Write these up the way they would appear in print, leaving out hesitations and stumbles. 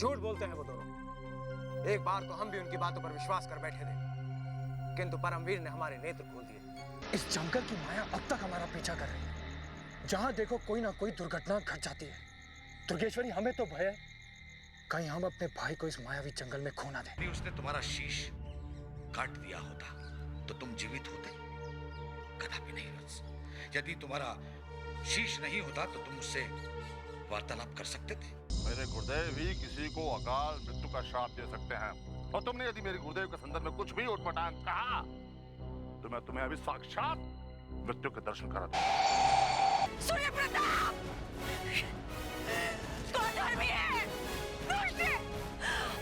झूठ बोलते हैं वो दोनों। एक बार तो हम भी उनकी बातों पर विश्वास कर बैठे थे, किंतु परमवीर ने हमारे नेत्र खोल दिए। इस जंगल की माया अब तक हमारा पीछा कर रही है। जहां देखो कोई ना कोई दुर्घटना घट जाती है। दुर्गेश्वरी, हमें तो भय है कहीं हम अपने भाई को इस मायावी जंगल में खो ना दें। यदि उसने तुम्हारा शीश काट दिया होता तो तुम जीवित होते? कदापि नहीं वत्स। यदि तुम्हारा शीश नहीं होता तो तुम उससे वार्तालाप कर सकते थे। मेरे गुरुदेव ही किसी को अकाल मृत्यु का श्राप दे सकते हैं, और तुमने यदि मेरे गुरुदेव के संदर्भ में कुछ भी उटपटांग कहा तो मैं तुम्हें अभी साक्षात मृत्यु के दर्शन करा दूंगा। सूर्य प्रताप! कौन धर्मी है? दुष्ट है!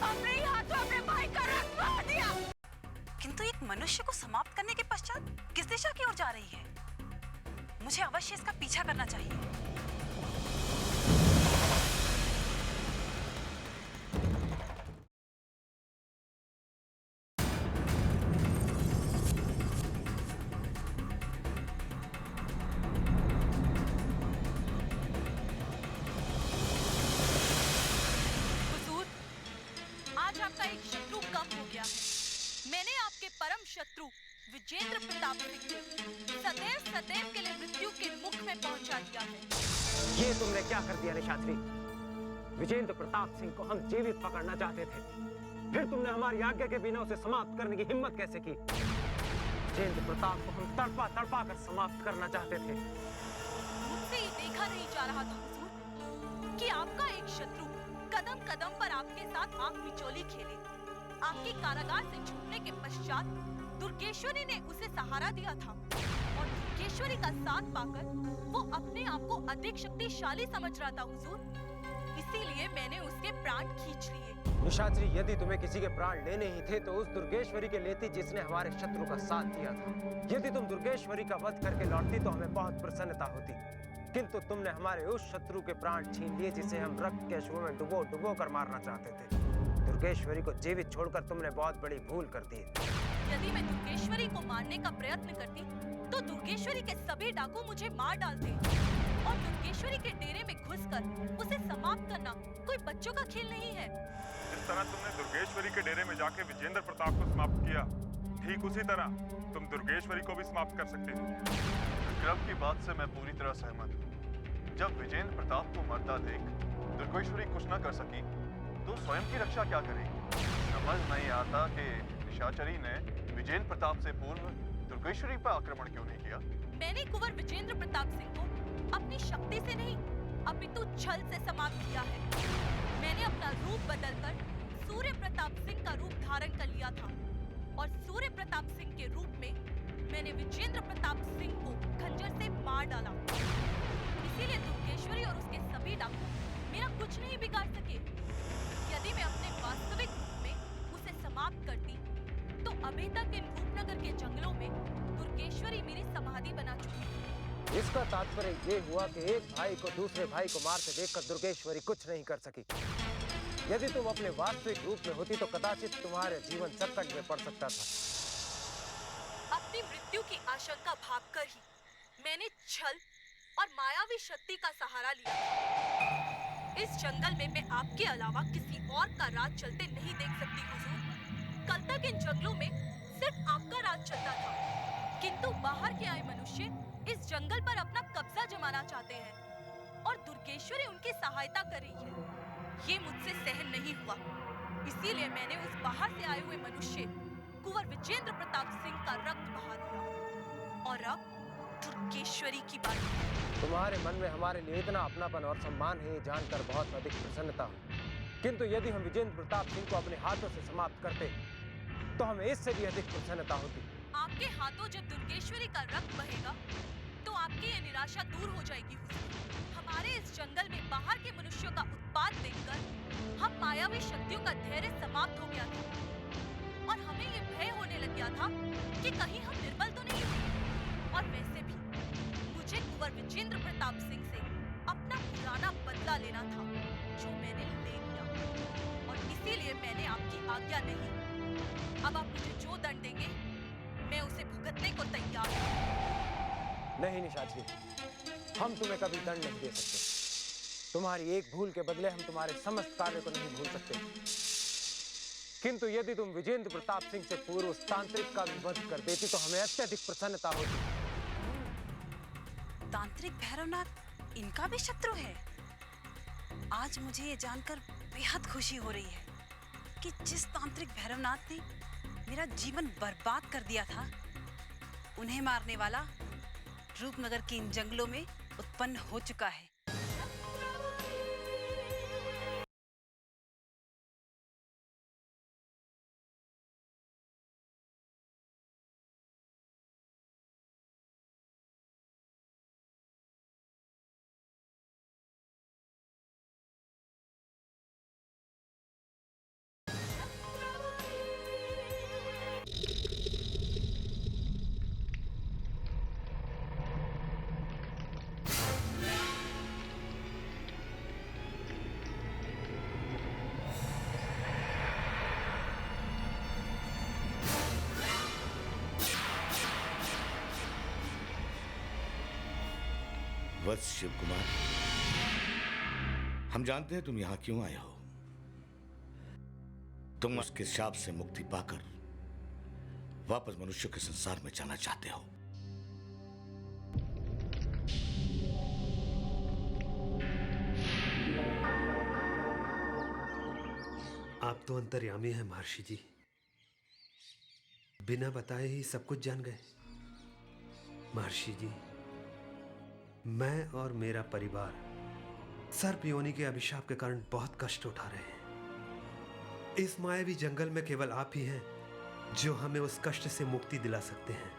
अपने ही हाथों अपने भाई का रक्त बहा दिया। किंतु एक मनुष्य को समाप्त करने के पश्चात किस दिशा की ओर जा रही है? मुझे अवश्य इसका पीछा करना चाहिए। आपका एक शत्रु कम हो गया है। मैंने आपके परम शत्रु विजेंद्र प्रताप सिंह को सदैव के लिए मृत्यु के मुख में पहुंचा दिया है। ये तुमने क्या कर दिया निशाचरी? विजेंद्र प्रताप सिंह को हम जीवित पकड़ना चाहते थे, फिर तुमने हमारी आज्ञा के बिना उसे समाप्त करने की हिम्मत कैसे की? विजेंद्र प्रताप को हम तड़पा तड़पा कर समाप्त करना चाहते थे। मुझसे ये देखा नहीं जा रहा था हुजूर कि आपका एक शत्रु कदम कदम पर आपके साथ आंख मिचोली खेले। आपके कारागार से छूटने के पश्चात दुर्गेश्वरी ने उसे सहारा दिया था, और दुर्गेश्वरी का साथ पाकर वो अपने आप को अधिक शक्तिशाली समझ रहा था हुजूर। इसीलिए मैंने उसके प्राण खींच लिए। निशाचरी, यदि तुम्हें किसी के प्राण लेने ही थे तो उस दुर्गेश्वरी के लेती जिसने हमारे शत्रु का साथ दिया था। यदि तुम दुर्गेश्वरी का वध करके लौटती तो हमें बहुत प्रसन्नता होती, किंतु तुमने हमारे उस शत्रु के प्राण छीन लिए जिसे हम रक्त के अश्रुओं में डुबो डुबो कर मारना चाहते थे। दुर्गेश्वरी को जीवित छोड़कर तुमने बहुत बड़ी भूल कर दी। यदि मैं दुर्गेश्वरी को मारने का प्रयत्न करती तो दुर्गेश्वरी के सभी डाकू मुझे मार डालते, और दुर्गेश्वरी के डेरे में घुसकर उसे समाप्त करना कोई बच्चों का खेल नहीं है। जिस तरह तुमने दुर्गेश्वरी के डेरे में जाके विजेंद्र प्रताप को समाप्त किया, ठीक उसी तरह तुम दुर्गेश्वरी को भी समाप्त कर सकते थे। विक्रम की बात से मैं पूरी तरह सहमत हूँ। जब विजेंद्र प्रताप को मरता देख दुर्गेश्वरी कुछ न कर सकी तो स्वयं की रक्षा क्या करेगी? समझ नहीं आता कि निशाचरी ने विजेंद्र प्रताप से पूर्व दुर्गेश्वरी पर आक्रमण क्यों नहीं किया? मैंने कुंवर विजेंद्र प्रताप सिंह को अपनी शक्ति से नहीं अपितु छल से समाप्त किया है। मैंने अपना रूप बदलकर सूर्य प्रताप सिंह का रूप धारण कर लिया था, और सूर्य प्रताप सिंह के रूप में मैंने विजेंद्र प्रताप सिंह को खंजर से मार डाला। इसीलिए दुर्गेश्वरी और उसके सभी डाकू मेरा कुछ नहीं बिगाड़ सके। यदि मैं अपने वास्तविक रूप में उसे समाप्त करती तो अभी तक इन रूपनगर के जंगलों में दुर्गेश्वरी मेरी समाधि बना चुकी थी। इसका तात्पर्य ये हुआ कि एक भाई को दूसरे भाई को मारते देखकर दुर्गेश्वरी कुछ नहीं कर सकी। यदि तुम अपने वास्तविक रूप में होती तो कदाचित तुम्हारे जीवन संकट में पड़ सकता था। अपनी मृत्यु की आशंका भांपकर ही मैंने छल और मायावी शक्ति का सहारा लिया। इस जंगल में मैं आपके अलावा किसी और का राज चलते नहीं देख सकती हुजूर। कल तक इन जंगलों में सिर्फ आपका राज चलता था, किंतु बाहर के आए मनुष्य इस जंगल पर अपना कब्जा जमाना चाहते हैं, और दुर्गेश्वरी उनकी सहायता कर रही है। ये मुझसे सहन नहीं हुआ, इसीलिए मैंने उस बाहर से आए हुए मनुष्य कुंवर विजेंद्र प्रताप सिंह का रक्त बहा दिया। और अब दुर्गेश्वरी की बात। तुम्हारे मन में हमारे लिए इतना अपनापन और सम्मान है, ये जानकर बहुत अधिक प्रसन्नता हुई, किंतु यदि हम विजेंद्र प्रताप सिंह को अपने हाथों से समाप्त करते तो हमें इससे भी अधिक प्रसन्नता होती। आपके हाथों जब दुर्गेश्वरी का रक्त बहेगा तो आपकी ये निराशा दूर हो जाएगी। हमारे इस जंगल में बाहर के मनुष्यों का उत्पात देखकर हम मायावी शक्तियों का धैर्य समाप्त हो गया था, और हमें ये भय होने लग गया था कि कहीं हम निर्बल तो नहीं हैं। और वैसे भी मुझे कुंवर विजेंद्र प्रताप सिंह से अपना पुराना बदला लेना था, जो मैंने ले लिया, और इसीलिए मैंने आपकी आज्ञा नहीं। अब आप मुझे जो दंड देंगे मैं उसे भुगतने को तैयार हूँ। नहीं निशाचरी, हम तुम्हें कभी दंड नहीं दे सकते। तुम्हारी एक भूल के बदले हम तुम्हारे समस्त कार्य को नहीं भूल सकते, किंतु यदि तुम विजेंद्र प्रताप सिंह से पूर्व उस तांत्रिक का भी वध कर देती तो हमें अत्यधिक प्रसन्नता होती। तांत्रिक भैरवनाथ इनका भी शत्रु है। आज मुझे ये जानकर बेहद खुशी हो रही है कि जिस तांत्रिक भैरवनाथ ने मेरा जीवन बर्बाद कर दिया था, उन्हें मारने वाला रूपनगर के इन जंगलों में उत्पन्न हो चुका है। वत्स शिव कुमार, हम जानते हैं तुम यहां क्यों आए हो। तुम उसके शाप से मुक्ति पाकर वापस मनुष्य के संसार में जाना चाहते हो। आप तो अंतर्यामी हैं महर्षि जी, बिना बताए ही सब कुछ जान गए। महर्षि जी, मैं और मेरा परिवार सर्प योनि के अभिशाप के कारण बहुत कष्ट उठा रहे हैं। इस मायावी जंगल में केवल आप ही हैं जो हमें उस कष्ट से मुक्ति दिला सकते हैं।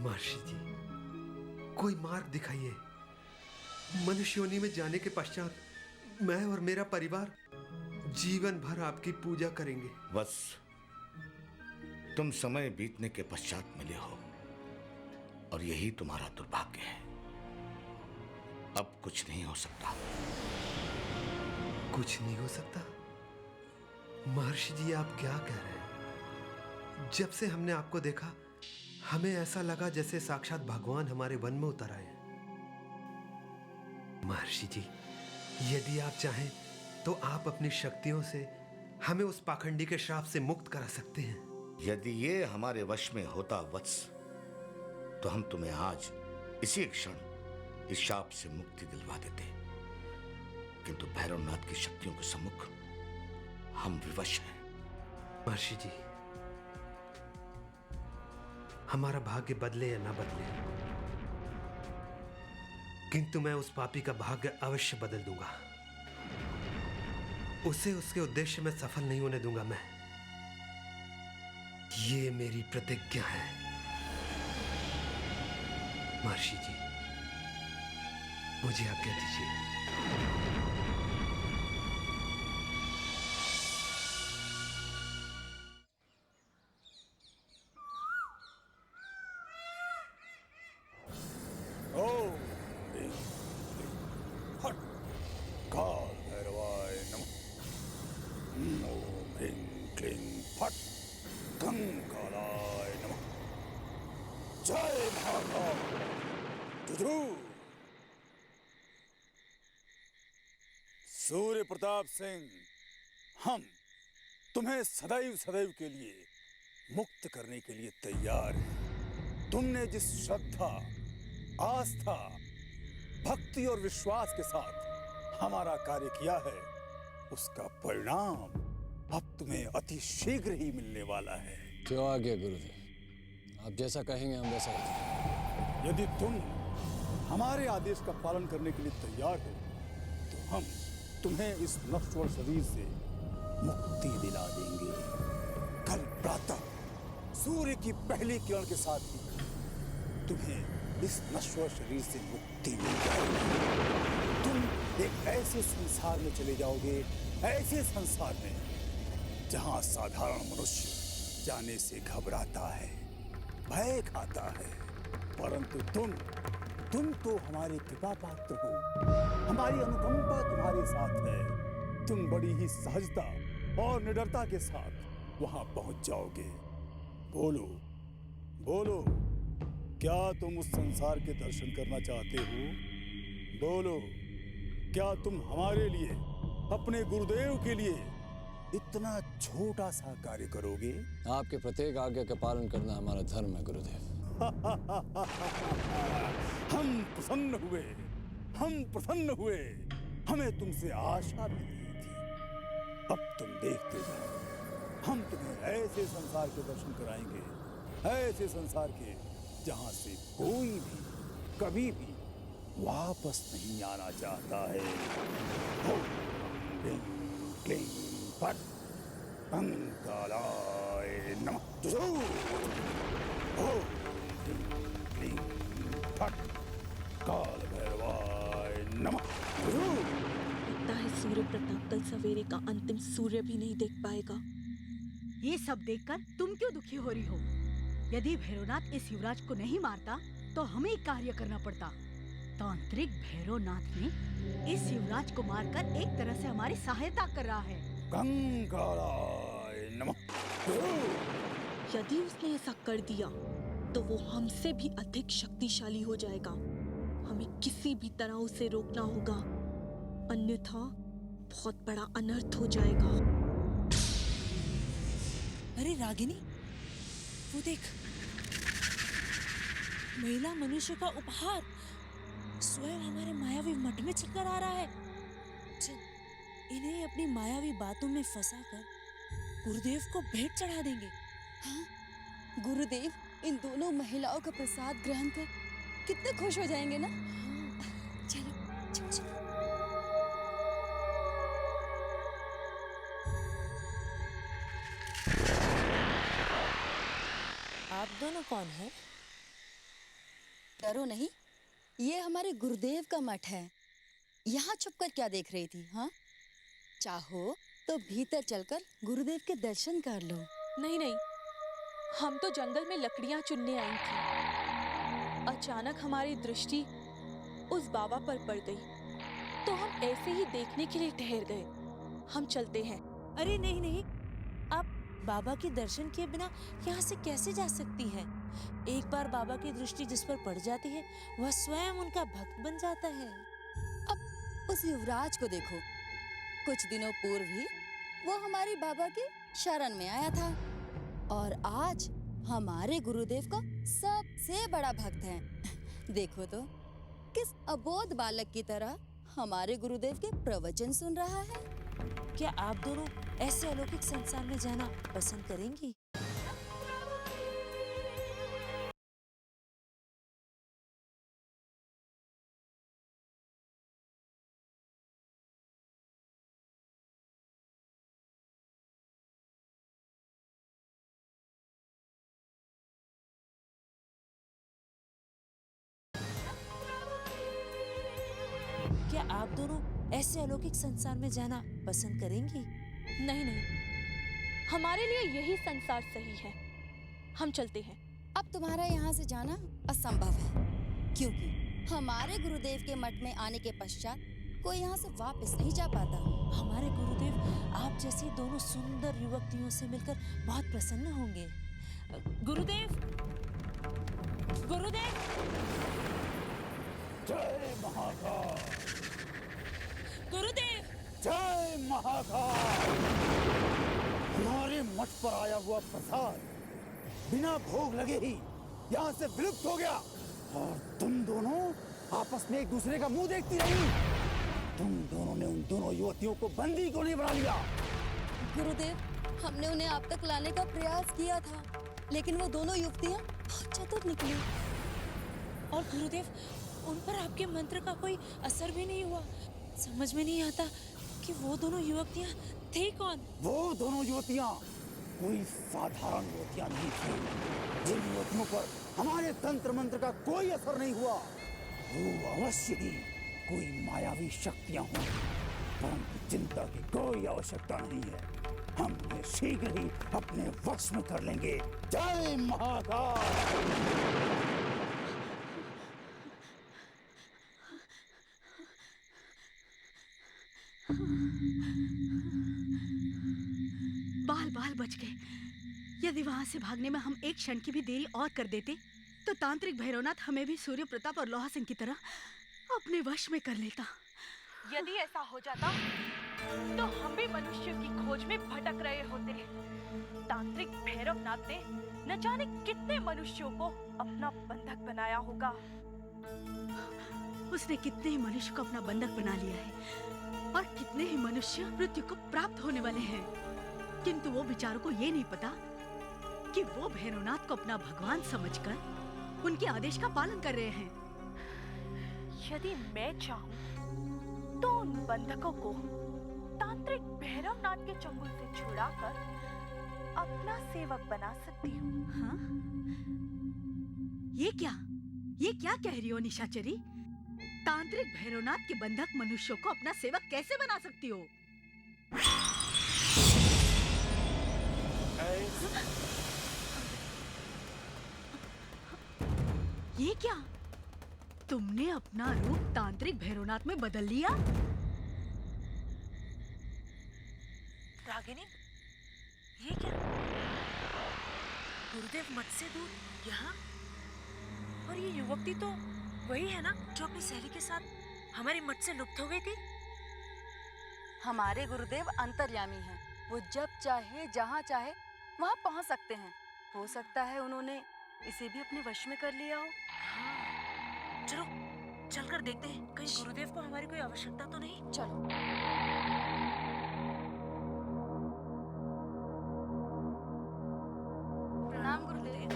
महर्षि जी, कोई मार्ग दिखाइए। मनुष्य योनि में जाने के पश्चात मैं और मेरा परिवार जीवन भर आपकी पूजा करेंगे। बस तुम समय बीतने के पश्चात मिले हो और यही तुम्हारा दुर्भाग्य है। अब कुछ नहीं हो सकता। कुछ नहीं हो सकता? महर्षि जी, आप क्या कह रहे हैं? जब से हमने आपको देखा, हमें ऐसा लगा जैसे साक्षात भगवान हमारे वन में उतर आए। महर्षि जी, यदि आप चाहें तो आप अपनी शक्तियों से हमें उस पाखंडी के श्राप से मुक्त करा सकते हैं। यदि ये हमारे वश में होता वत्स, तो हम तुम्हें आज इसी क्षण इस शाप से मुक्ति दिलवा देते, किंतु भैरवनाथ की शक्तियों के सम्मुख हम विवश हैं। महर्षि जी, हमारा भाग्य बदले या ना बदले, किंतु मैं उस पापी का भाग्य अवश्य बदल दूंगा। उसे उसके उद्देश्य में सफल नहीं होने दूंगा मैं। ये मेरी प्रतिज्ञा है। महर्षि जी, मुझे आज्ञा दीजिए। ओम ह्रीं फट् काल भैरवाय नमः। ओम ह्रीं क्लीं फट् कंकालाय नमः। जय महाकाल। जुजू। सूर्य प्रताप सिंह, हम तुम्हें सदैव सदैव के लिए मुक्त करने के लिए तैयार हैं। तुमने जिस श्रद्धा, आस्था, भक्ति और विश्वास के साथ हमारा कार्य किया है, उसका परिणाम अब तुम्हें अति शीघ्र ही मिलने वाला है। क्यों आगे गुरुदेव, आप जैसा कहेंगे हम वैसा ही करेंगे। यदि तुम हमारे आदेश का पालन करने के लिए तैयार हो, तो हम तुम्हें इस नश्वर शरीर से मुक्ति दिला देंगे। कल प्रातः सूर्य की पहली किरण के साथ ही तुम्हें इस नश्वर शरीर से मुक्ति मिल जाएगी। तुम एक ऐसे संसार में चले जाओगे, ऐसे संसार में जहां साधारण मनुष्य जाने से घबराता है, भय खाता है, परंतु तुम तो हमारे कृपा पात्र हो। हमारी अनुकंपा तुम्हारे साथ है। तुम बड़ी ही सहजता और निडरता के साथ वहां पहुंच जाओगे। बोलो बोलो, क्या तुम उस संसार के दर्शन करना चाहते हो? बोलो। क्या तुम हमारे लिए, अपने गुरुदेव के लिए इतना छोटा सा कार्य करोगे? आपके प्रत्येक आज्ञा का पालन करना हमारा धर्म है गुरुदेव। हम प्रसन्न हुए। हमें तुमसे आशा भी नहीं थी। अब तुम देखते जाओ, हम तुम्हें ऐसे संसार के दर्शन कराएंगे, ऐसे संसार के जहां से कोई भी कभी भी वापस नहीं आना चाहता है। ओम क्लीं क्लीं फट कंकालाय नमः। ओम क्लीं फट काल भैरवाय नमः। लगता है सूर्य प्रताप कल सवेरे का अंतिम सूर्य भी नहीं देख पाएगा। ये सब देखकर तुम क्यों दुखी हो रही हो? यदि भैरवनाथ इस युवराज को नहीं मारता तो हमें कार्य करना पड़ता। तांत्रिक भैरवनाथ ने इस युवराज को मारकर एक तरह से हमारी सहायता कर रहा है। कंकालाय नमः। यदि उसने ऐसा कर दिया तो वो हमसे भी अधिक शक्तिशाली हो जाएगा। हमें किसी भी तरह उसे रोकना होगा, अन्यथा बहुत बड़ा अनर्थ हो जाएगा। अरे रागिनी, वो देख, महिला मनुष्य का उपहार स्वयं हमारे मायावी मठ में चलकर आ रहा है। चल, इन्हें अपनी मायावी बातों में फंसाकर गुरुदेव को भेंट चढ़ा देंगे। हाँ? गुरुदेव इन दोनों महिलाओं का प्रसाद ग्रहण कर कितने खुश हो जाएंगे ना। चलो चलो चलो। आप दोनों कौन हैं? डरो नहीं, ये हमारे गुरुदेव का मठ है। यहाँ छुपकर क्या देख रही थी? हाँ, चाहो तो भीतर चलकर गुरुदेव के दर्शन कर लो। नहीं नहीं, हम तो जंगल में लकड़ियां चुनने आई थी। अचानक हमारी दृष्टि उस बाबा पर पड़ गई, तो हम ऐसे ही देखने के लिए ठहर गए। हम चलते हैं। अरे नहीं नहीं, आप बाबा के दर्शन किए बिना यहाँ से कैसे जा सकती हैं? एक बार बाबा की दृष्टि जिस पर पड़ जाती है वह स्वयं उनका भक्त बन जाता है। अब उस युवराज को देखो, कुछ दिनों पूर्व ही वो हमारे बाबा की शरण में आया था और आज हमारे गुरुदेव का सबसे बड़ा भक्त है। देखो तो किस अबोध बालक की तरह हमारे गुरुदेव के प्रवचन सुन रहा है। क्या आप दोनों ऐसे अलौकिक संसार में जाना पसंद करेंगी? क्या आप दोनों ऐसे अलौकिक संसार में जाना पसंद करेंगी? नहीं नहीं, हमारे लिए यही संसार सही है। हम चलते हैं। अब तुम्हारा यहाँ से जाना असंभव है, क्योंकि हमारे गुरुदेव के मठ में आने के पश्चात कोई यहाँ से वापस नहीं जा पाता। हमारे गुरुदेव आप जैसी दोनों सुंदर युवतियों से मिलकर बहुत प्रसन्न होंगे। गुरुदेव, गुरुदेव! जय महाकाल! गुरुदेव! जय महाकाल! हमारे मठ पर आया हुआ प्रसाद बिना भोग लगे ही यहाँ से विलुप्त हो गया और तुम दोनों आपस में एक दूसरे का मुंह देखती रही। तुम दोनों ने उन दोनों युवतियों को बंदी क्यों नहीं बना लिया? गुरुदेव, हमने उन्हें आप तक लाने का प्रयास किया था, लेकिन वो दोनों युवतियाँ बहुत चतुर निकली। और गुरुदेव, उन पर आपके मंत्र का कोई असर भी नहीं हुआ। समझ में नहीं आता कि वो दोनों युवतियाँ थी कौन? वो दोनों युवतियाँ कोई साधारण युवतियाँ नहीं थी। जिन युवतियों पर हमारे तंत्र मंत्र का कोई असर नहीं हुआ, वो अवश्य ही कोई मायावी शक्तियाँ हों, परंतु चिंता की कोई आवश्यकता नहीं है। हम उन्हें शीघ्र ही अपने वश में कर लेंगे। जय महाकाल! बाल बाल बच गए। यदि वहां से भागने में हम एक क्षण की भी देरी और कर देते तो तांत्रिक भैरवनाथ हमें भी सूर्य प्रताप और लोहा सिंह की तरह अपने वश में कर लेता। यदि ऐसा हो जाता तो हम भी मनुष्य की खोज में भटक रहे होते। तांत्रिक भैरवनाथ ने न जाने कितने मनुष्यों को अपना बंधक बनाया होगा। उसने कितने ही मनुष्य को अपना बंधक बना लिया है और कितने ही मनुष्य मृत्यु को प्राप्त होने वाले हैं, किंतु वो बेचारों को ये नहीं पता कि वो भैरवनाथ को अपना भगवान समझकर उनके आदेश का पालन कर रहे हैं। यदि मैं चाहूं तो उन बंधकों को तांत्रिक भैरवनाथ के चंगुल से छुड़ाकर अपना सेवक बना सकती हूँ। हाँ? ये क्या कह रही हो निशाचरी? तांत्रिक भैरवनाथ के बंधक मनुष्यों को अपना सेवक कैसे बना सकती हो? ये क्या? तुमने अपना रूप तांत्रिक भैरवनाथ में बदल लिया? रागिनी, ये क्या? गुरुदेव मठ से दूर यहाँ? और ये युवती तो वही है ना जो अपनी सहेली के साथ हमारे मठ से लुप्त हो गई थी? हमारे गुरुदेव अंतर्यामी हैं। वो जब चाहे जहाँ चाहे वहाँ पहुँच सकते हैं। हो सकता है उन्होंने इसे भी अपने वश में कर लिया हो। हाँ। चलो चलकर देखते हैं, कहीं गुरुदेव को हमारी कोई आवश्यकता तो नहीं। चलो। प्रणाम गुरुदेव।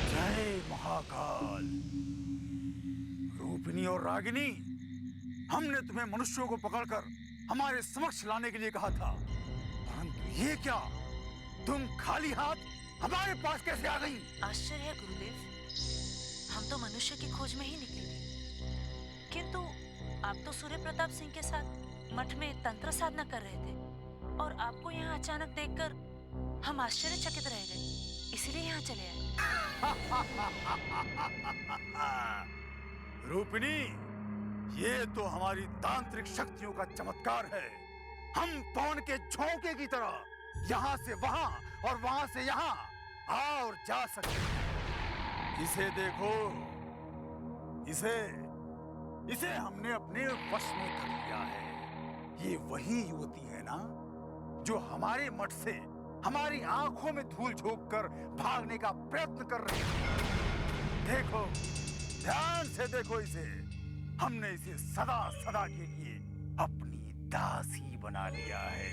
जय महाकाल। रूपिणी और रागिनी, हमने तुम्हें मनुष्यों को पकड़कर हमारे समक्ष लाने के लिए कहा था, परंतु ये क्या, तुम खाली हाथ हमारे पास कैसे आ गई? आश्चर्य है गुरुदेव, हम तो मनुष्य की खोज में ही निकले थे, किंतु आप तो सूर्य प्रताप सिंह के साथ मठ में तंत्र साधना कर रहे थे और आपको यहाँ अचानक देखकर हम आश्चर्यचकित रह गए, इसलिए यहाँ चले आए। रूपिणी, ये तो हमारी तांत्रिक शक्तियों का चमत्कार है। हम पवन के झोंके की तरह यहाँ से वहाँ और वहाँ से यहाँ आ और जा सकते हैं। इसे देखो, इसे हमने अपने वश में कर लिया है। ये वही युवती है ना जो हमारे मठ से हमारी आंखों में धूल झोंककर भागने का प्रयत्न कर रही है। देखो, ध्यान से देखो इसे। हमने इसे सदा सदा के लिए अपनी दासी बना लिया है।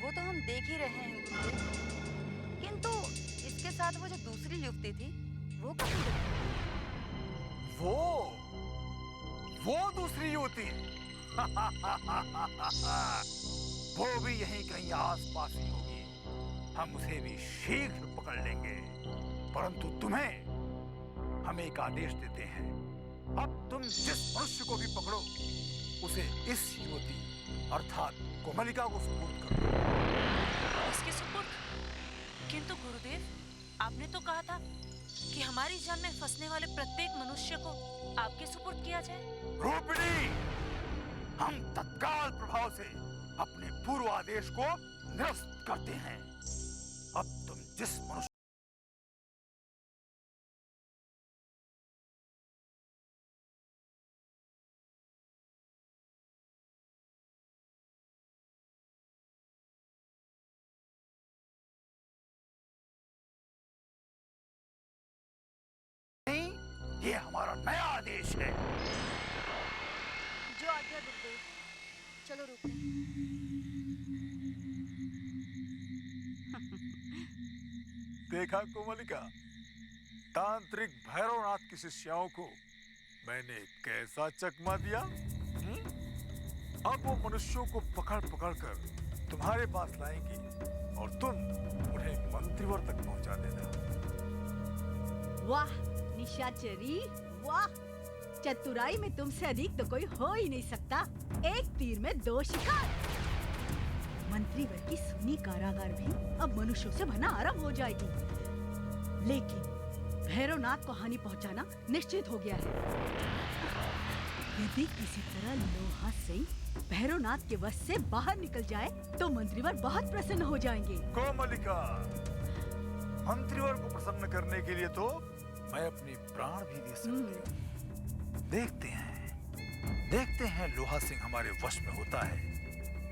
वो तो हम देख ही रहे हैं गुरुदेव, किंतु इसके साथ वो जो दूसरी युवती थी वो कहाँ गई? वो दूसरी युवती वो भी यहीं कहीं आसपास ही होगी। हम उसे भी शीघ्र पकड़ लेंगे, परंतु तुम्हें हम एक आदेश देते हैं। अब तुम जिस मनुष्य को भी पकड़ो उसे इस युवती अर्थात कोमलिका को सुपुर्द कर दो। उसके सुपुर्द? किंतु गुरुदेव, आपने तो कहा था कि हमारी जान में फंसने वाले प्रत्येक मनुष्य को आपके सुपुर्द किया जाए। रूपिणी, हम तत्काल प्रभाव से अपने पूर्व आदेश को निरस्त करते हैं। अब तुम जिस मनुष्य ये हमारा नया आदेश है। जो आज्ञा गुरुदेव। चलो रूपिणी। देखा कोमलिका, तांत्रिक भैरवनाथ की शिष्याओं को मैंने कैसा चकमा दिया। अब वो मनुष्यों को पकड़ पकड़ कर तुम्हारे पास लाएंगी और तुम उन्हें मंत्रीवर तक पहुंचा देना। वाह निशाचरी, वाह! चतुराई में तुमसे अधिक तो कोई हो ही नहीं सकता। एक तीर में दो शिकार। मंत्रीवर की सुनी कारागार भी अब मनुष्यों से भना आरंभ हो जाएगी, लेकिन भैरवनाथ को हानि पहुंचाना निश्चित हो गया है। यदि किसी तरह लोहा सिंह भैरवनाथ के वश से बाहर निकल जाए तो मंत्रीवर बहुत प्रसन्न हो जाएंगे। कोमलिका, मंत्रीवर को प्रसन्न करने के लिए तो मैं अपने प्राण भी दे सकती हूँ। देखते हैं देखते हैं लोहा सिंह हमारे वश में होता है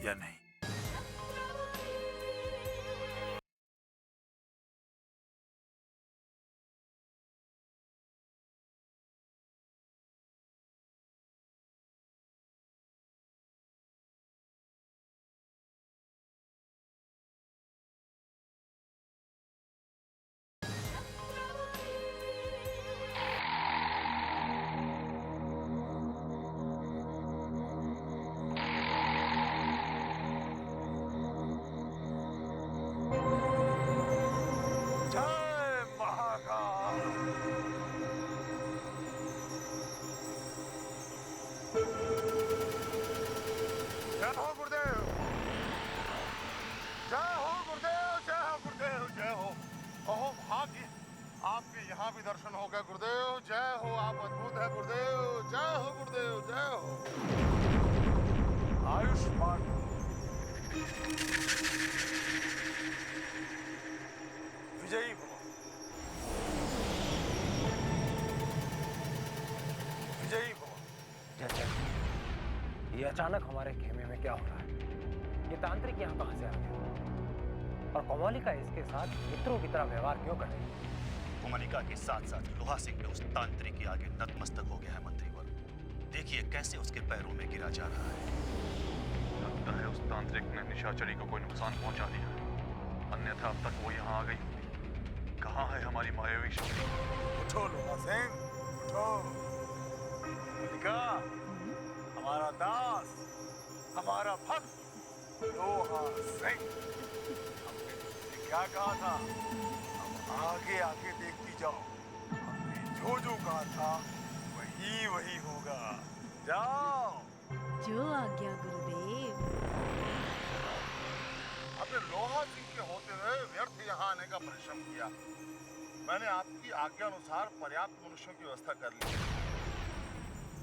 या नहीं। आपके यहाँ भी दर्शन हो गए गुरुदेव। जय हो, आप अद्भुत है गुरुदेव। जय हो गुरुदेव, जय हो। आयुष्मान विजयी भव, विजयी भव। चाचा, ये अचानक हमारे खेमे में क्या हो रहा है? ये तांत्रिक यहाँ कहाँ से आ गया? और कोमलिका इसके साथ मित्रों की तरह व्यवहार क्यों कर रही है? कोमलिका के साथ साथ लोहा सिंह भी उस तांत्रिक के आगे नतमस्तक हो गया है मंत्रीवर। देखिए कैसे उसके पैरों में गिरा जा रहा है। लगता है उस तांत्रिक ने निशाचरी को कोई नुकसान पहुंचा दिया है, अन्यथा अब तक वो यहाँ आ गई होती। कहाँ है हमारी मायावी शक्ति? उठो लोहा सिंह, उठो। कोमलिका, हमारा दास, हमारा भक्त लोहा सिंह, हमने क्या कहा था? आगे आगे देखती जाओ, हमने जो कहा था वही वही होगा। जाओ। जो आज्ञा गुरुदेव। आपने लोहा सिंह के होते हुए व्यर्थ यहाँ आने का परिश्रम किया। मैंने आपकी आज्ञा अनुसार पर्याप्त मनुष्यों की व्यवस्था कर ली,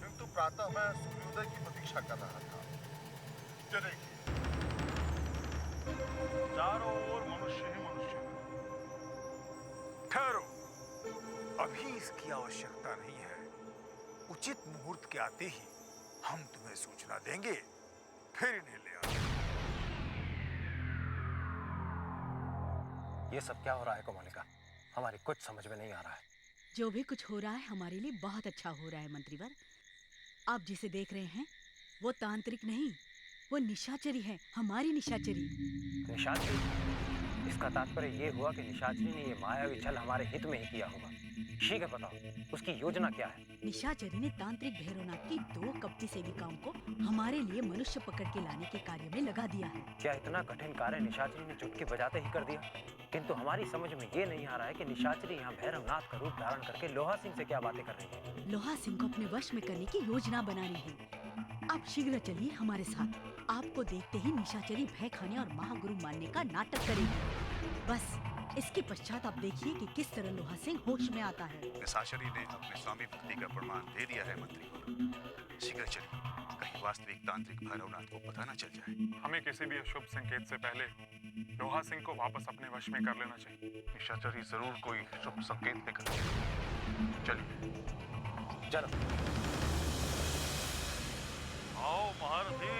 किंतु प्रातः मैं सूर्योदय की प्रतीक्षा कर रहा था। देखिए, चारों ओर मनुष्य ही मनुष्य। ठहरो, अभी इसकी आवश्यकता नहीं है। उचित मुहूर्त के आते ही हम तुम्हें सूचना देंगे, फिर इन्हें ले आना। ये सब क्या हो रहा है कोमलिका? हमारी कुछ समझ में नहीं आ रहा है। जो भी कुछ हो रहा है हमारे लिए बहुत अच्छा हो रहा है मंत्रीवर। आप जिसे देख रहे हैं वो तांत्रिक नहीं, वो निशाचरी है, हमारी निशाचरी। निशाचरी? इसका तात्पर्य ये हुआ कि निशाचरी ने ये मायावी छल हमारे हित में ही किया होगा। शीघ्र है, बताओ उसकी योजना क्या है? निशाचरी ने तांत्रिक भैरवनाथ की 2 कपटी सेविकाओं को हमारे लिए मनुष्य पकड़ के लाने के कार्य में लगा दिया है। क्या इतना कठिन कार्य निशाचरी ने चुटकी बजाते ही कर दिया? किंतु हमारी समझ में ये नहीं आ रहा है कि निशाचरी यहाँ भैरवनाथ का रूप धारण करके लोहा सिंह से क्या बातें कर रही है। लोहा सिंह को अपने वश में करने की योजना बना रही है। आप शीघ्र चलिए हमारे साथ। आपको देखते ही निशाचरी भय खाने और महागुरु मानने का नाटक करेगी। बस इसके पश्चात आप देखिए कि किस तरह लोहा सिंह होश में आता है। निशाचरी ने अपने स्वामी भक्ति का प्रमाण दे दिया है मंत्री को। शीघ्र चलिए, कहीं वास्तविक तांत्रिक भैरवनाथ को पता न चल जाए। हमें किसी भी अशुभ संकेत से पहले लोहा सिंह को वापस अपने वश में कर लेना चाहिए। निशाचरी जरूर कोई शुभ संकेत लेकर। चलिए चलो। आओ महारथी,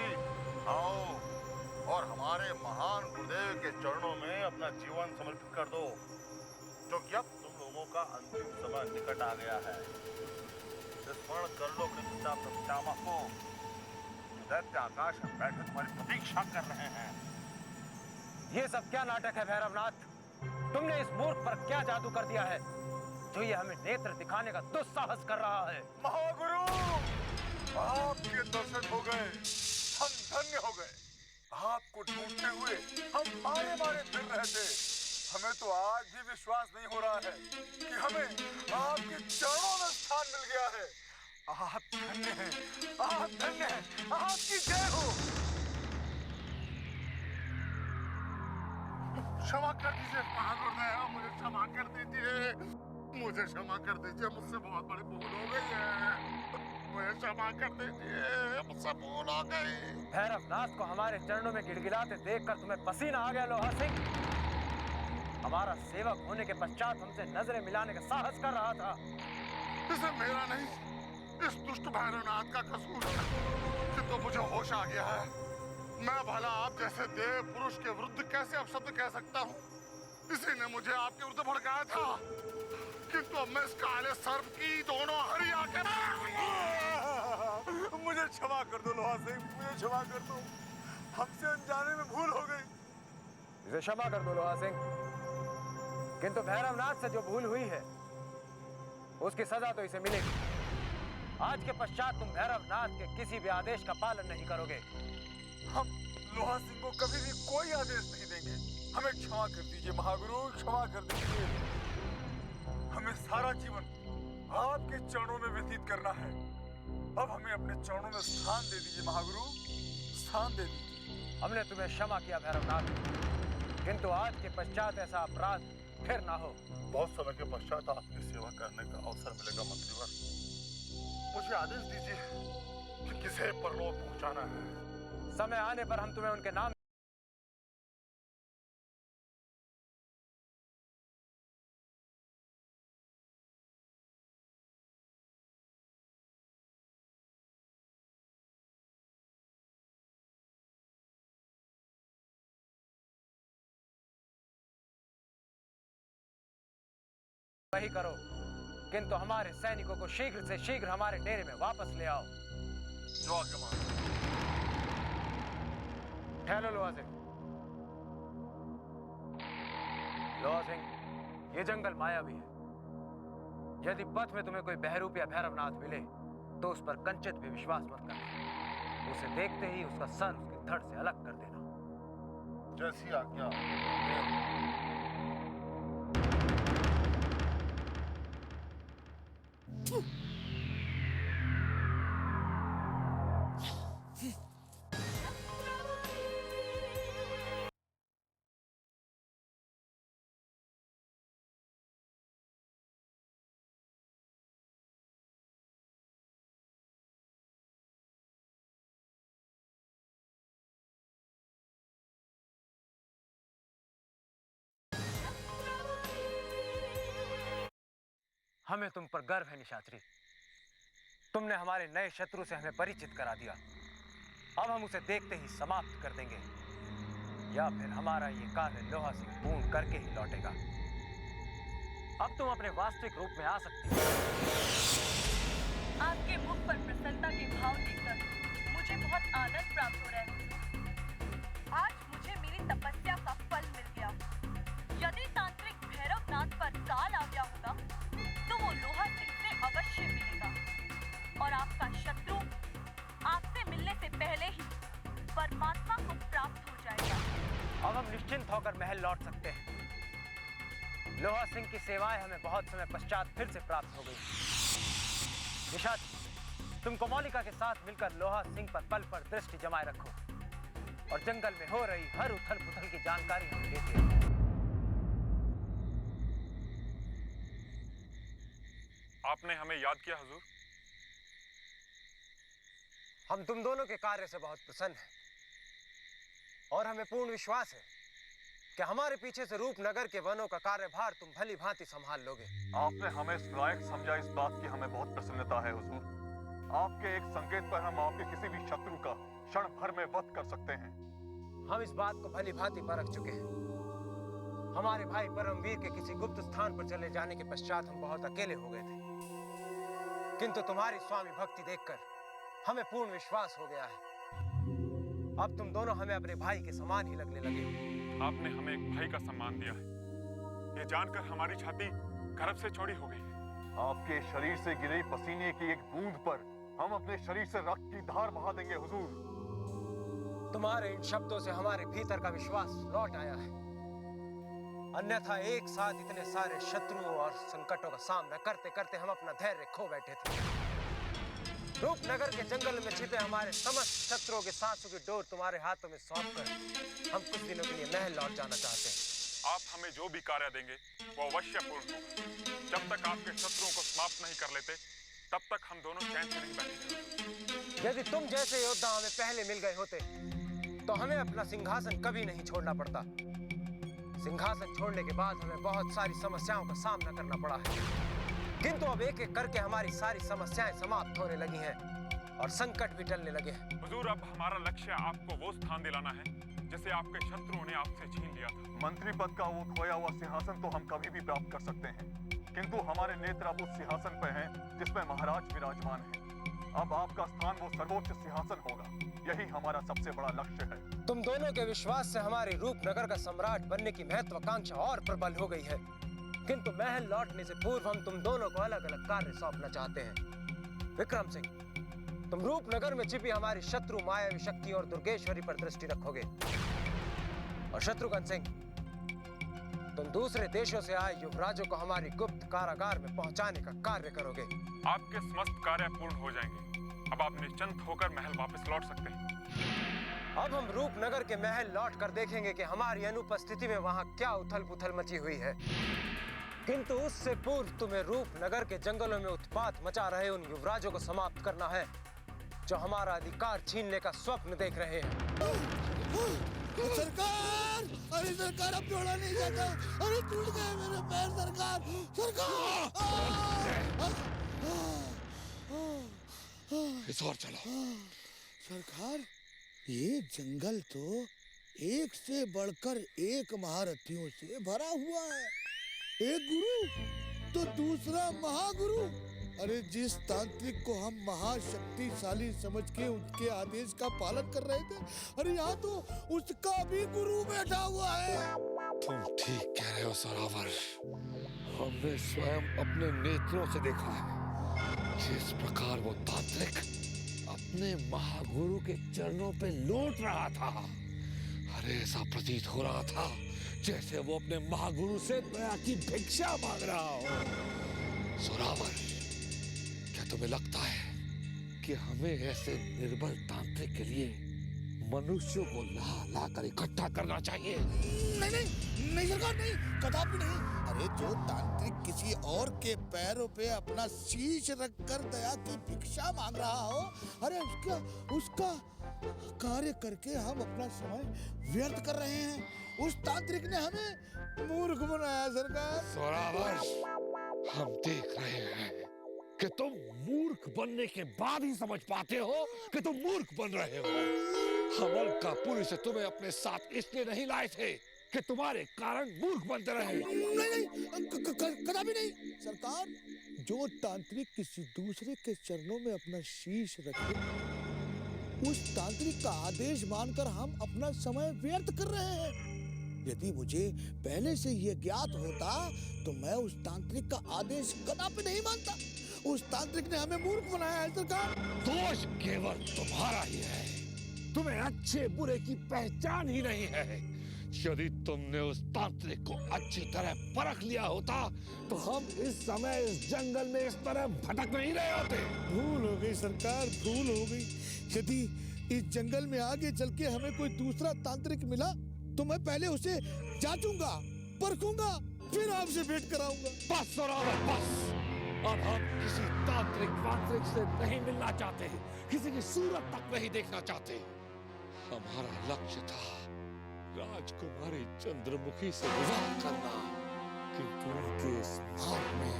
आओ और हमारे महान गुरुदेव के चरणों में अपना जीवन समर्पित कर दो, क्योंकि अब तुम लोगों का अंतिम समय निकट आ गया है। स्मरण कर लो अपने पिता पितामह को, दैत्य आकाश में बैठे तुम्हारी प्रतीक्षा कर रहे हैं। ये सब क्या नाटक है भैरवनाथ? तुमने इस मूर्ख पर क्या जादू कर दिया है जो ये हमें नेत्र दिखाने का दुस्साहस कर रहा है? महागुरु, आपके दर्शन हो गए, हम धन्य हो गए। आपको ढूंढते हुए हम मारे मारे फिर रहे थे। हमें तो आज भी विश्वास नहीं हो रहा है कि हमें आपके चरणों में स्थान मिल गया है। आप धन्य हैं, आप धन्य हैं, आपकी जय हो। क्षमा कर दीजिए महागुरुदेव, मुझे क्षमा कर दीजिए, मुझे क्षमा कर दीजिए, मुझसे बहुत बड़ी भूल हो गई है। मुझे क्षमा कर दीजिए, मुझसे भूल हो गई। भैरवनाथ को हमारे चरणों में गिड़गिड़ाते देखकर तुम्हें पसीना आ गया लोहा सिंह? हमारा सेवक होने के पश्चात हमसे नजरें मिलाने का साहस कर रहा था। इसे मेरा नहीं इस दुष्ट भैरवनाथ का कसूर है कि तो मुझे होश आ गया है। मैं भला आप जैसे देव पुरुष के विरुद्ध कैसे अपशब्द कह सकता हूँ? इसी ने मुझे आपके विरुद्ध भड़काया था, किंतु अब मैं इस काले सर्प की दोनों हरी आंखें। मुझे क्षमा कर दो लोहा सिंह, मुझे क्षमा कर दो। हमसे अनजाने में भूल हो गई। इसे क्षमा कर दो लोहा सिंह, किंतु भैरवनाथ से जो भूल हुई है उसकी सजा तो इसे मिलेगी। आज के पश्चात तुम भैरवनाथ के किसी भी आदेश का पालन नहीं करोगे। हम लोहा सिंह को कभी भी कोई आदेश नहीं देंगे। हमें क्षमा कर दीजिए महागुरु, क्षमा कर दीजिए। हमें सारा जीवन आपके चरणों में व्यतीत करना है। अब हमें अपने चरणों में स्थान दे दीजिए महागुरु, स्थान दे दीजिए। हमने तुम्हें क्षमा किया भैरवनाथ, किंतु आज के पश्चात ऐसा अपराध फिर ना हो। बहुत समय के पश्चात आपकी सेवा करने का अवसर मिलेगा मंत्रीवर। मुझे आदेश दीजिए कि किसे परलोक पहुंचाना है। समय आने पर हम तुम्हें उनके नाम वही करो, किंतु हमारे सैनिकों को शीघ्र से शीघ्र हमारे डेरे में वापस ले आओ। जो आज्ञा मान। ठहरो लोहा सिंह। लोहा सिंह, ये जंगल मायावी है। यदि पथ में तुम्हें कोई बहरूप या भैरवनाथ मिले तो उस पर कंचित भी विश्वास मत करना। उसे देखते ही उसका सर उसके धड़ से अलग कर देना। जैसी आज्ञा। हमें तुम पर गर्व है निशाचरी। तुमने हमारे नए शत्रु से हमें परिचित करा दिया। अब हम उसे देखते ही समाप्त कर देंगे, या फिर हमारा ये कार्य लोहा सिंह पूर्ण करके ही लौटेगा। अब तुम अपने वास्तविक रूप में आ सकती हो। आपके मुख पर प्रसन्नता के भाव देखकर मुझे बहुत आनंद प्राप्त हो रहा है। आज मुझे मेरी तपस्या का फल मिल गया। यदि तांत्रिक भैरवनाथ पर काल आ गया होता तो वो लोहा सिंह से अवश्य मिलेगा और आपका शत्रु आपसे मिलने से पहले ही परमात्मा को प्राप्त हो जाएगा। अब हम निश्चिंत होकर महल लौट सकते हैं। लोहा सिंह की सेवाएं हमें बहुत समय पश्चात फिर से प्राप्त हो गई। निशाचरी, तुम कोमोलिका के साथ मिलकर लोहा सिंह पर पल पर दृष्टि जमाए रखो और जंगल में हो रही हर उथल पुथल की जानकारी हमें देते रहो। आपने हमें याद किया हुजूर। हम तुम दोनों के कार्य से बहुत प्रसन्न हैं और हमें पूर्ण विश्वास है कि हमारे पीछे से रूपनगर के वनों का कार्यभार तुम भली भांति संभाल लोगे। आपने हमें इस लायक समझा, इस बात की हमें बहुत प्रसन्नता है हुजूर। आपके एक संकेत पर हम आपके किसी भी शत्रु का क्षण भर में वध कर सकते हैं। हम इस बात को भली भांति परख चुके हैं। हमारे भाई परमवीर के किसी गुप्त स्थान पर चले जाने के पश्चात हम बहुत अकेले हो गए थे, किंतु तुम्हारी स्वामी भक्ति देखकर हमें पूर्ण विश्वास हो गया है। अब तुम दोनों हमें अपने भाई के समान ही लगने लगे हो। आपने हमें एक भाई का सम्मान दिया है, ये जानकर हमारी छाती गर्व से चौड़ी हो गई है। आपके शरीर से गिरे पसीने की एक बूंद पर हम अपने शरीर से रक्त की धार बहा देंगे हुजूर। तुम्हारे इन शब्दों से हमारे भीतर का विश्वास लौट आया है। अन्यथा एक साथ इतने सारे शत्रुओं और संकटों का सामना करते करते हम अपना धैर्य खो बैठे थे। रूपनगर के जंगल में छिपे हमारे समस्त शत्रुओं के सांसों की डोर तुम्हारे हाथों में सौंपकर हम कुछ दिनों के लिए महल लौट जाना चाहते हैं। आप हमें जो भी कार्य देंगे वो अवश्य पूर्ण होगा। जब तक आपके शत्रुओं को समाप्त नहीं कर लेते तब तक हम दोनों चैन से नहीं बैठेंगे। यदि तुम जैसे योद्धा हमें पहले मिल गए होते तो हमें अपना सिंहासन कभी नहीं छोड़ना पड़ता। सिंहासन छोड़ने के बाद हमें बहुत सारी समस्याओं का सामना करना पड़ा है। किंतु अब एक एक करके हमारी सारी समस्याएं समाप्त होने लगी हैं और संकट भी टलने लगे हैं। हुजूर, अब हमारा लक्ष्य आपको वो स्थान दिलाना है जिसे आपके शत्रुओं ने आपसे छीन लिया था। मंत्री पद का वो खोया हुआ सिंहासन तो हम कभी भी प्राप्त कर सकते हैं, किंतु हमारे नेत्र अब उस सिंहासन पर हैं जिसमें महाराज विराजमान हैं। अब आपका स्थान वो सर्वोच्च सिंहासन होगा, यही हमारा सबसे बड़ा लक्ष्य है। तुम दोनों के विश्वास से हमारी रूपनगर का सम्राट बनने की महत्वाकांक्षा और प्रबल हो गई है, किंतु महल लौटने से पूर्व हम तुम दोनों को अलग अलग कार्य सौंपना चाहते हैं। विक्रम सिंह, तुम रूपनगर में छिपी हमारी शत्रु मायावी शक्ति और दुर्गेश्वरी पर दृष्टि रखोगे, और शत्रुघ्न सिंह, तुम दूसरे देशों से आए युवराजों को हमारी गुप्त कारागार में पहुंचाने का कार्य करोगे। आपके समस्त कार्य पूर्ण हो जाएंगे। अब आप निश्चिंत होकर महल वापस लौट सकते हैं। अब हम रूपनगर के महल लौट कर देखेंगे कि हमारी अनुपस्थिति में वहां क्या उथल पुथल मची हुई है, किंतु उससे पूर्व तुम्हें रूपनगर के जंगलों में उत्पात मचा रहे उन युवराजों को समाप्त करना है जो हमारा अधिकार छीनने का स्वप्न देख रहे हैं। सरकार, अरे सरकार, अब जोड़ा नहीं जाता, अरे टूट गए मेरे पैर सरकार, इस और चलो। सरकार, ये जंगल तो एक से बढ़कर एक महारथियों से भरा हुआ है। एक गुरु तो दूसरा महागुरु। अरे जिस तांत्रिक को हम महाशक्तिशाली समझ के उसके आदेश का पालन कर रहे थे, अरे यहाँ तो उसका भी गुरु बैठा हुआ है। तुम ठीक कह रहे हो सरावर, हमने स्वयं अपने नेत्रों से देखा है जिस प्रकार वो तांत्रिक अपने महागुरु के चरणों पे लौट रहा था। अरे ऐसा प्रतीत हो रहा था जैसे वो अपने महागुरु से दया की भिक्षा मांग रहा हो। सरावर, क्या तुम्हें लगता है कि हमें ऐसे निर्बल तांत्रिक के लिए मनुष्यों को ला ला कर इकट्ठा करना चाहिए? नहीं नहीं नहीं सरकार, नहीं, कदापि नहीं। अरे जो तांत्रिक किसी और के पैरों पे अपना शीश रखकर दया की भिक्षा मांग रहा हो, अरे उसका कार्य करके हम अपना समय व्यर्थ कर रहे हैं। उस तांत्रिक ने हमें मूर्ख बनाया सरकार। सरावर, हम देख रहे हैं कि तुम मूर्ख बनने के बाद ही समझ पाते हो कि तुम मूर्ख बन रहे हो। हम अलकापुरी से तुम्हें अपने साथ इसलिए नहीं लाए थे कि तुम्हारे कारण मूर्ख बनते रहे। नहीं, कदापि नहीं सरकार। जो तांत्रिक किसी दूसरे के चरणों में अपना शीश रखे, उस तांत्रिक का आदेश मानकर हम अपना समय व्यर्थ कर रहे हैं। यदि मुझे पहले से यह ज्ञात होता तो मैं उस तांत्रिक का आदेश कदापि नहीं मानता। उस तांत्रिक ने हमें मूर्ख बनाया है सरकार। दोष केवल तुम्हारा ही है, तुम्हें अच्छे बुरे की पहचान ही नहीं है। यदि तुमने उस तांत्रिक को अच्छी तरह परख लिया होता तो हम इस समय इस जंगल में इस तरह भटक नहीं रहे होते। भूल हो गई सरकार, भूल हो गई। यदि इस जंगल में आगे चल के हमें कोई दूसरा तांत्रिक मिला तो मैं पहले उसे जांचूंगा, परखूंगा, फिर आपसे भेंट कराऊंगा। बस सरावर, बस। अब हम किसी तांत्रिक से नहीं मिलना चाहते, किसी की सूरत तक नहीं देखना चाहते। हमारा लक्ष्य था राजकुमारी चंद्रमुखी से विवाह करना, किंतु उनके इस मार्ग में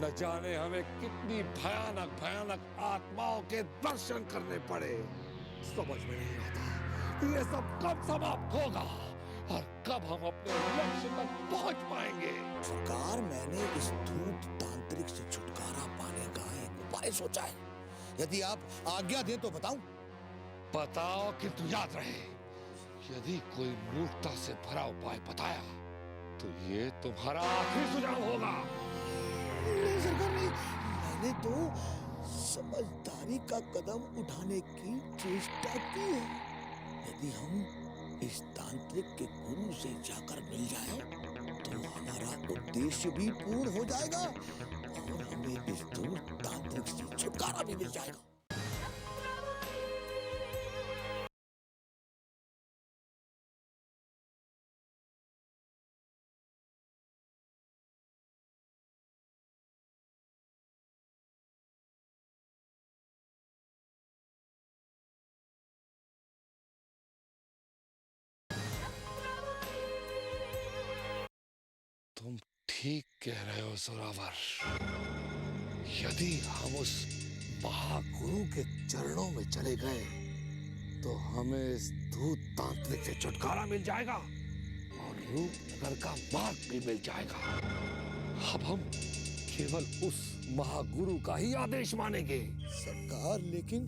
न जाने हमें कितनी भयानक भयानक आत्माओं के दर्शन करने पड़े। समझ में नहीं आता कि ये सब कब समाप्त होगा और कब हम अपने लक्ष्य तक पहुंच पाएंगे। सरकार, मैंने इस धूर्त तांत्रिक से छुटकारा पाने का एक उपाय सोचा है। यदि आप आज्ञा दें तो बताऊं? बताओ, किंतु याद रहे, यदि कोई मूर्खता से भरा उपाय बताया तो ये तुम्हारा आखिरी सुझाव होगा। नहीं सरकार, नहीं। मैंने तो समझदारी का कदम उठाने की चेष्टा की है। यदि हम इस तांत्रिक के गुरु से जाकर मिल जाएं, तो हमारा उद्देश्य भी पूर्ण हो जाएगा और हमें इस धूर्त तांत्रिक से छुटकारा भी मिल जाएगा। तुम ठीक कह रहे हो जोरावर। यदि हम उस महागुरु के चरणों में चले गए तो हमें इस धूत तांत्रिक से छुटकारा मिल जाएगा और रूपनगर का मार्ग भी मिल जाएगा। अब हम केवल उस महागुरु का ही आदेश मानेंगे। सरकार, लेकिन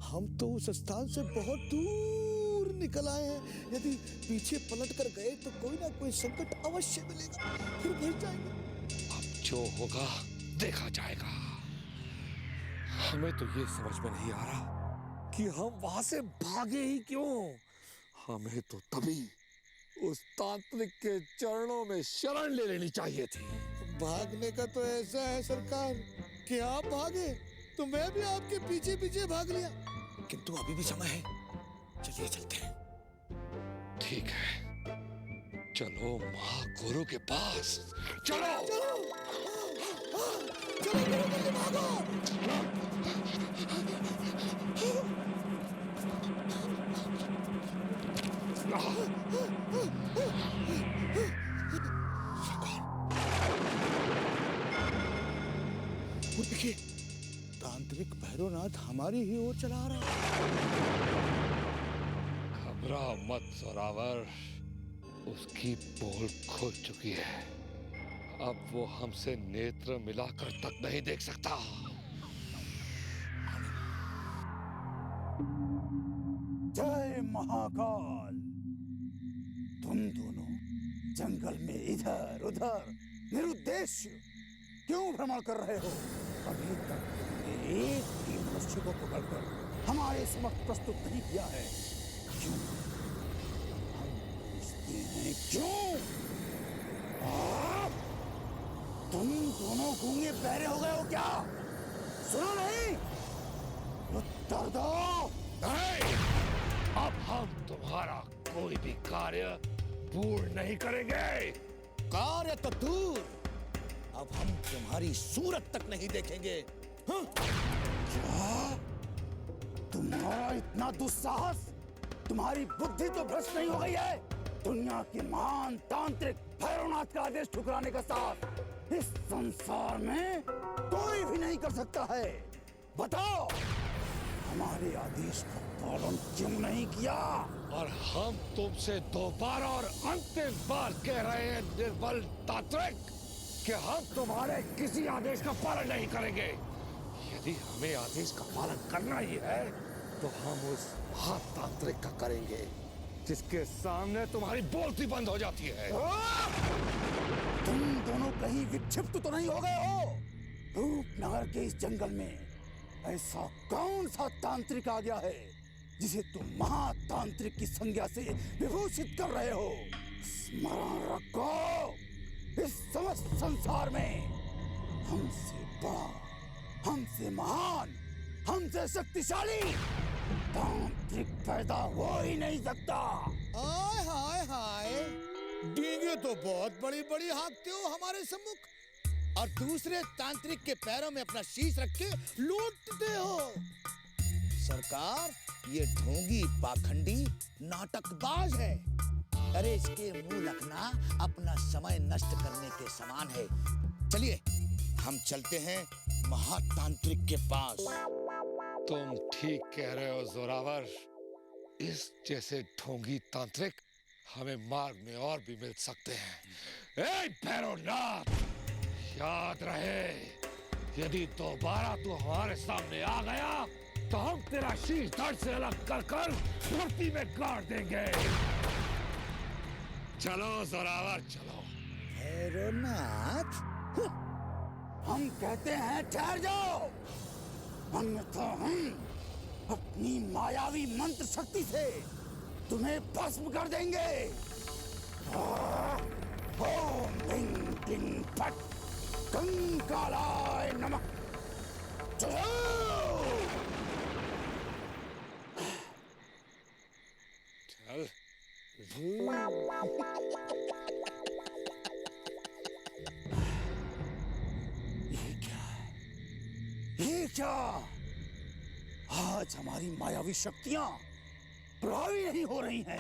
हम तो उस स्थान से बहुत दूर निकल आए हैं। यदि पीछे पलट कर गए तो कोई ना कोई संकट अवश्य मिलेगा, फिर गिर जाएंगे। अब जो होगा देखा जाएगा। हमें तो ये समझ में नहीं आ रहा कि हम वहां से भागे ही क्यों। हमें तो तभी उस तांत्रिक के चरणों में शरण ले लेनी चाहिए थी। भागने का तो ऐसा है सरकार कि आप भागे तो मैं भी आपके पीछे पीछे भाग लिया, किंतु अभी भी समय है। चलिए चलते हैं। ठीक है, चलो महागुरु के पास चलो। चलो चलो जल्दी भागो। देखिए, तांत्रिक भैरवनाथ हमारी ही ओर चला आ रहा है। घबरा मत जोरावर, उसकी पोल खुल चुकी है। अब वो हमसे नेत्र मिलाकर तक नहीं देख सकता। जय महाकाल। तुम दोनों जंगल में इधर उधर निरुद्देश्य क्यों भ्रमण कर रहे हो? अभी तक तुमने एक भी मनुष्य को पकड़कर हमारे समक्ष प्रस्तुत नहीं किया है। क्यों? हम पूछते हैं क्यों? तुम दोनों गूंगे बहरे हो गए हो क्या? सुनो नहीं? उत्तर दो। नहीं, अब हम तुम्हारा कोई भी कार्य पूर्ण नहीं करेंगे। कार्य तो दूर, अब हम तुम्हारी सूरत तक नहीं देखेंगे। हाँ? क्या? तुम्हारा इतना दुस्साहस? तुम्हारी बुद्धि तो भ्रष्ट नहीं हो गई है? दुनिया के महान तांत्रिक भैरवनाथ का आदेश ठुकराने का साहस इस संसार में कोई भी नहीं कर सकता है। बताओ, हमारे आदेश का पालन क्यों नहीं किया? और हम तुमसे दोबारा और अंतिम बार कह रहे हैं निर्बल तांत्रिक कि हम तुम्हारे किसी आदेश का पालन नहीं करेंगे। यदि हमें आदेश का पालन करना ही है तो हम उस महातांत्रिक का करेंगे जिसके सामने तुम्हारी बोलती बंद हो जाती है। तुम दोनों कहीं विक्षिप्त तो नहीं हो गए हो? रूपनगर के इस जंगल में ऐसा कौन सा तांत्रिक आ गया है जिसे तुम महातांत्रिक की संज्ञा से विभूषित कर रहे हो? स्मरण रखो, इस समस्त संसार में हमसे बड़ा, हमसे महान, हमसे शक्तिशाली तांत्रिक पैदा हो ही नहीं सकता। हाय हाय हाय, डींगे तो बहुत बड़ी बड़ी हाँकते हो हमारे सम्मुख, और दूसरे तांत्रिक के पैरों में अपना शीश रख के लूटते हो। सरकार, ये ढोंगी पाखंडी नाटकबाज है। अरे इसके मुंह रखना अपना समय नष्ट करने के समान है। चलिए हम चलते हैं महातांत्रिक के पास। तुम ठीक कह रहे हो जोरावर, इस जैसे ढोंगी तांत्रिक हमें मार्ग में और भी मिल सकते हैं। ए भैरवनाथ, याद रहे, यदि दोबारा तू हमारे सामने आ गया तो हम तेरा शीश धड़ से अलग कर कर धरती में गाड़ देंगे। चलो जोरावर चलो। भैरवनाथ, हम कहते हैं ठहर जाओ, अन्यथा हम अपनी मायावी मंत्र शक्ति से तुम्हें भस्म कर देंगे। ओम ह्रीं क्लीं फट कंकालाय नमः। चलो। चल। ये क्या? आज हमारी मायावी शक्तियां प्रभावी नहीं हो रही हैं।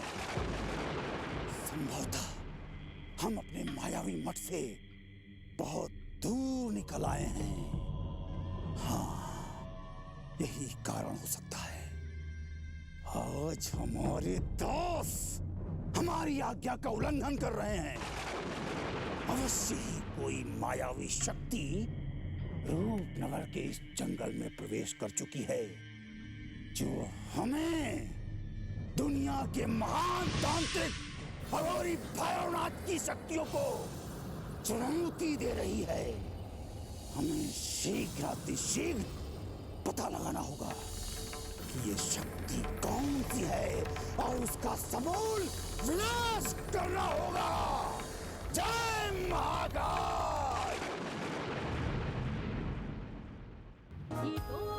संभवतः हम अपने मायावी मठ से बहुत दूर निकल आए हैं। हाँ, यही कारण हो सकता है। आज हमारे दोस्त हमारी आज्ञा का उल्लंघन कर रहे हैं। अवश्य ही कोई मायावी शक्ति रूपनगर के इस जंगल में प्रवेश कर चुकी है, जो हमें दुनिया के महान तांत्रिक अघोरी भैरवनाथ की शक्तियों को चुनौती दे रही है। हमें शीघ्र पता लगाना होगा कि ये शक्ति कौन सी है और उसका समूल विनाश करना होगा। जय महाकाल। ये तो